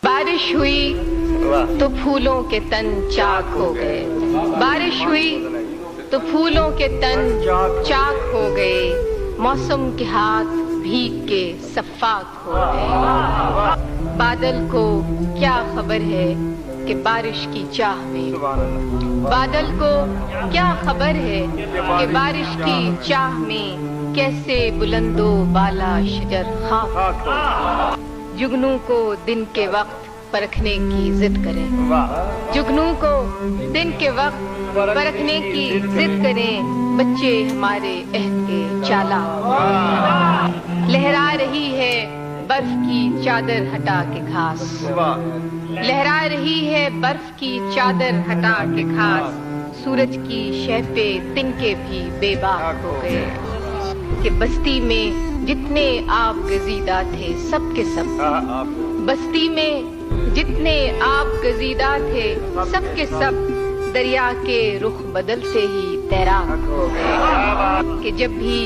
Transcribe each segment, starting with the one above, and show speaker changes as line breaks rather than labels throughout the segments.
बारिश हुई तो फूलों के तन चाक हो गए, बारिश हुई तो फूलों के तन चाक हो गए, मौसम के हाथ भीग के सफाक हो गए। बादल को क्या खबर है कि बारिश की चाह में, बादल को क्या खबर है कि बारिश की चाह में कैसे बुलंदो बाला शजर खाक हो। जुगनू को दिन के वक्त परखने की जिद करें, जुगनू को दिन के वक्त परखने की जिद करें, बच्चे हमारे अहद के चालाक। लहरा रही है बर्फ की चादर हटा के घास, लहरा रही है बर्फ की चादर हटा के घास, सूरज की शहपे तिनके भी बेबाक हो गए। कि बस्ती में जितने आप गजीदा थे सब के सब, बस्ती में जितने आप गजीदा थे सब के सब दरिया के रुख बदलते ही तैराक हो गए। कि जब भी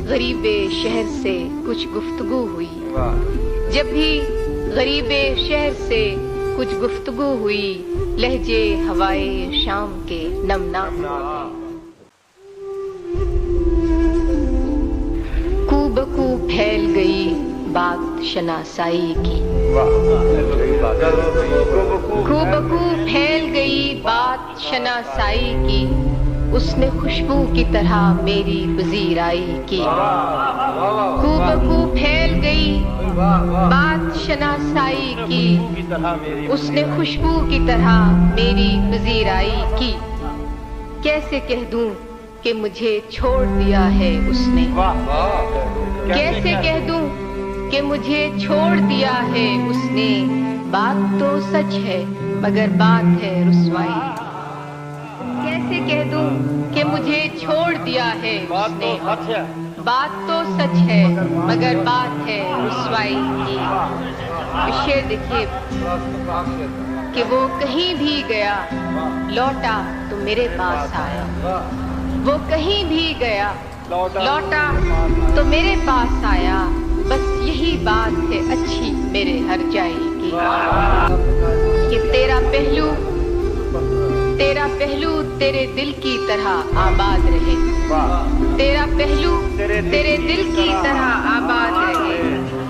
गरीबे शहर से कुछ गुफ्तगू हुई, जब भी गरीबे शहर से कुछ गुफ्तगू हुई, लहजे हवाए शाम के नमनाक हो गए। कूबकू फैल गई बात शनासाई की, कूबकू फैल गई बात शनासाई की, उसने खुशबू की तरह मेरी पजीराई की। कूबकू फैल गई बात शनासाई की, उसने खुशबू की तरह मेरी पजीराई की। कैसे कह दूं कि मुझे छोड़ दिया है उसने, कैसे कह दूं कि मुझे छोड़ दिया है उसने, बात तो सच है मगर बात है रुसवाई। कैसे कह दूं कि मुझे छोड़ दिया है उसने, बात तो सच है मगर बात है रुसवाई की। शेर देखिए कि वो कहीं भी गया लौटा तो मेरे पास आया, वो कहीं भी गया लौटा तो मेरे पास आया, बस यही बात है अच्छी मेरे हर जाई की। कि तेरा पहलू तेरे दिल की तरह आबाद रहे, तेरा पहलू तेरे दिल की तरह आबाद रहे,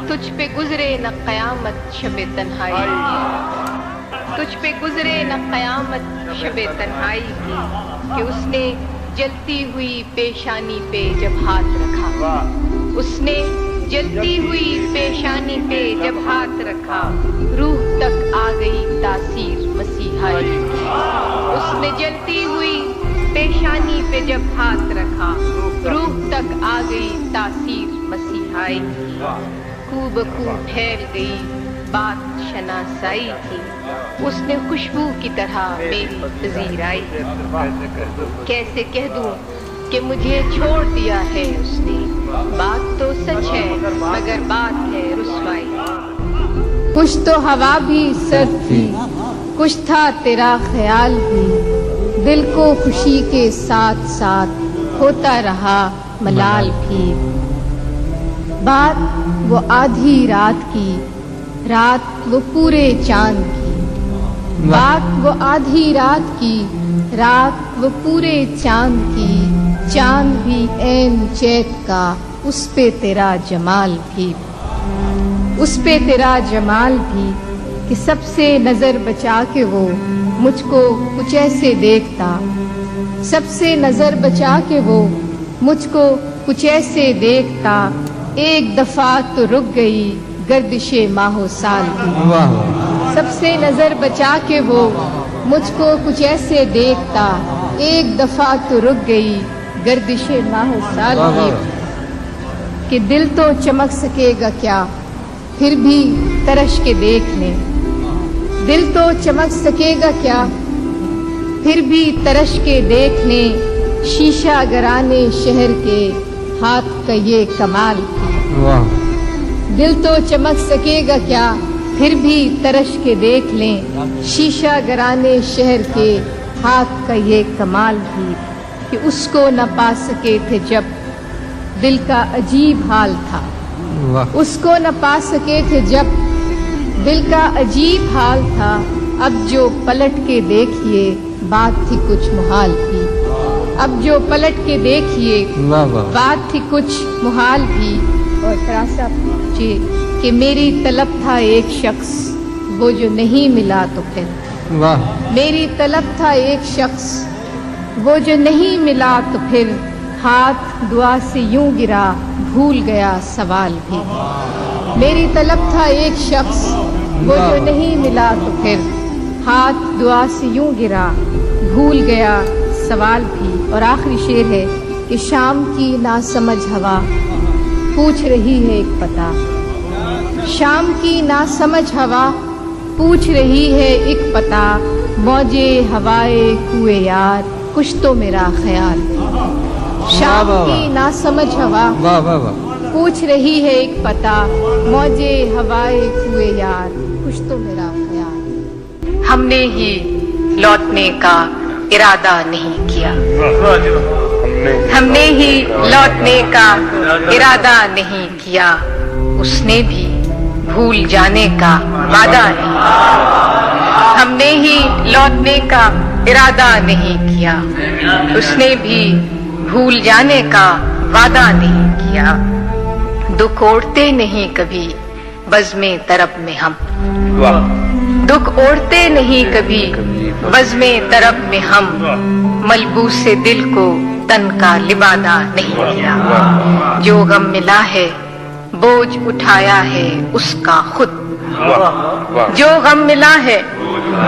तुझ पे गुजरे न कयामत शबे तन्हाई की, तुझ पे गुजरे न कयामत शबे तन्हाई की। कि उसने जलती हुई पेशानी पे जब हाथ रखा, उसने जलती हुई पेशानी पे जब हाथ रखा, रूह तक आ गई तासीर मसीहाई की। उसने जलती हुई पेशानी पे जब हाथ रखा, रूह तक आ गई तासीर मसीहाई की। कूबकू फैल गई बात शनासाई की, उसने खुशबू की तरह मेरी पजीराई। कैसे कह दूं कि मुझे छोड़ दिया है उसने, बात तो सच है मगर बात है रुसवाई। कुछ तो हवा भी सर्द थी, कुछ था तेरा ख्याल भी, दिल को खुशी के साथ साथ होता रहा मलाल भी। बात वो आधी रात की, रात वो पूरे चांद की, बात वो आधी रात की, रात वो पूरे चांद की, चांद भी ऐन चैत का, उस पे तेरा जमाल भी, उस पे तेरा जमाल भी। कि सबसे नजर बचा के वो मुझको कुछ ऐसे देखता, सबसे नजर बचा के वो मुझको कुछ ऐसे देखता, एक दफा तो रुक गई गर्दिशे माहो साल की। सबसे नजर बचा के वो मुझको कुछ ऐसे देखता, एक दफा तो रुक गई गर्दिशे माहो साल की। कि दिल तो चमक सकेगा क्या फिर भी तरश के देख ले, दिल तो चमक सकेगा क्या फिर भी तरश के देख ले, शीशा गराने शहर के हाथ का ये कमाल की। दिल तो चमक सकेगा क्या फिर भी तरश के देख लें, शीशा गराने शहर के हाथ का ये कमाल भी। कि उसको न पा सके थे जब दिल का अजीब हाल था, उसको न पा सके थे जब دل کا عجیب حال تھا، اب جو پلٹ کے دیکھیے بات تھی کچھ محال بھی، اب جو پلٹ کے دیکھیے بات تھی کچھ محال بھی۔ اور خلاصہ پوچھے کہ میری طلب تھا ایک شخص، وہ جو نہیں ملا تو پھر میری طلب تھا ایک شخص، وہ جو نہیں ملا تو پھر ہاتھ دعا سے یوں گرا، بھول گیا سوال بھی۔ میری طلب تھا ایک شخص، وہ جو نہیں ملا تو پھر ہاتھ دعا سے یوں گرا، بھول گیا سوال بھی۔ اور آخری شعر ہے کہ شام کی ناسمجھ ہوا پوچھ رہی ہے ایک پتہ، شام کی ناسمجھ ہوا پوچھ رہی ہے ایک پتہ، موجے ہوائے کوئے یار کچھ تو میرا خیال۔ شام کی ناسمجھ ہوا پوچھ رہی ہے ایک پتہ، موجے ہوائے کوئے یار کچھ تو میرا خیال۔
ہم نے ہی لوٹنے کا ارادہ نہیں کیا، ہم نے ہی لوٹنے کا ارادہ نہیں کیا، اس نے بھی بھول جانے کا وعدہ نہیں کیا۔ ہم نے ہی لوٹنے کا ارادہ نہیں کیا، اس نے بھی بھول جانے کا وعدہ نہیں کیا۔ دکھ اوڑھتے نہیں کبھی بزم طرب میں ہم، دکھ اوڑھتے نہیں کبھی بزم طرب میں ہم، ملبوس دل کو تن کا لبادہ نہیں کیا۔ جو غم ملا ہے بوجھ اٹھایا ہے اس کا خود، جو غم ملا ہے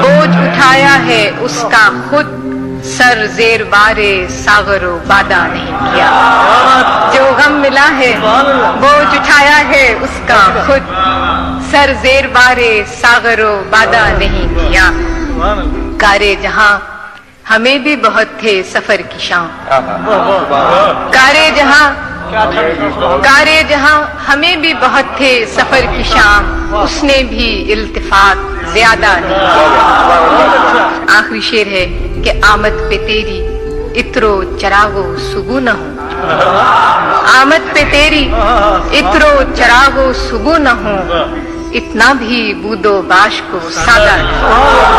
بوجھ اٹھایا ہے اس کا خود، سر زیر بارے ساغر و بادہ نہیں کیا۔ جو غم ملا ہے بوجھ اٹھایا ہے اس کا خود، سر زیر بارے ساغر و بادہ نہیں کیا۔ کارے جہاں ہمیں بھی بہت تھے سفر کی شام، کارے جہاں ہمیں بھی بہت تھے سفر کی شام، اس نے بھی التفات زیادہ نہیں کیا۔ آخری شعر ہے کہ آمد پہ تیری اترو چراغو صبح نہ ہوں، آمد پہ تیری اترو چراغو صبح نہ ہوں، اتنا بھی بود و باش کو سادہ نہیں۔